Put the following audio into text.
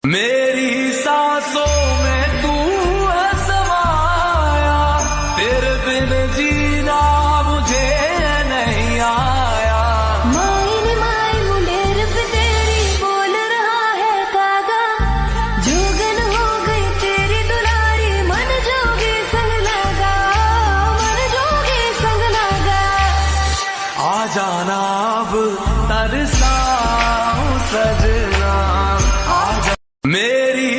मेरी सांसों में तू है समाया, तेरे बिन जीना मुझे नहीं आया। माइन माई मुंडेर पे तेरी बोल रहा है कागा, जोगन हो गई तेरी दुलारी, मन जोगी संग लगा, मन जोगी संग लगा। आ जाना अब तरसाऊं सजना, आ जा मेरी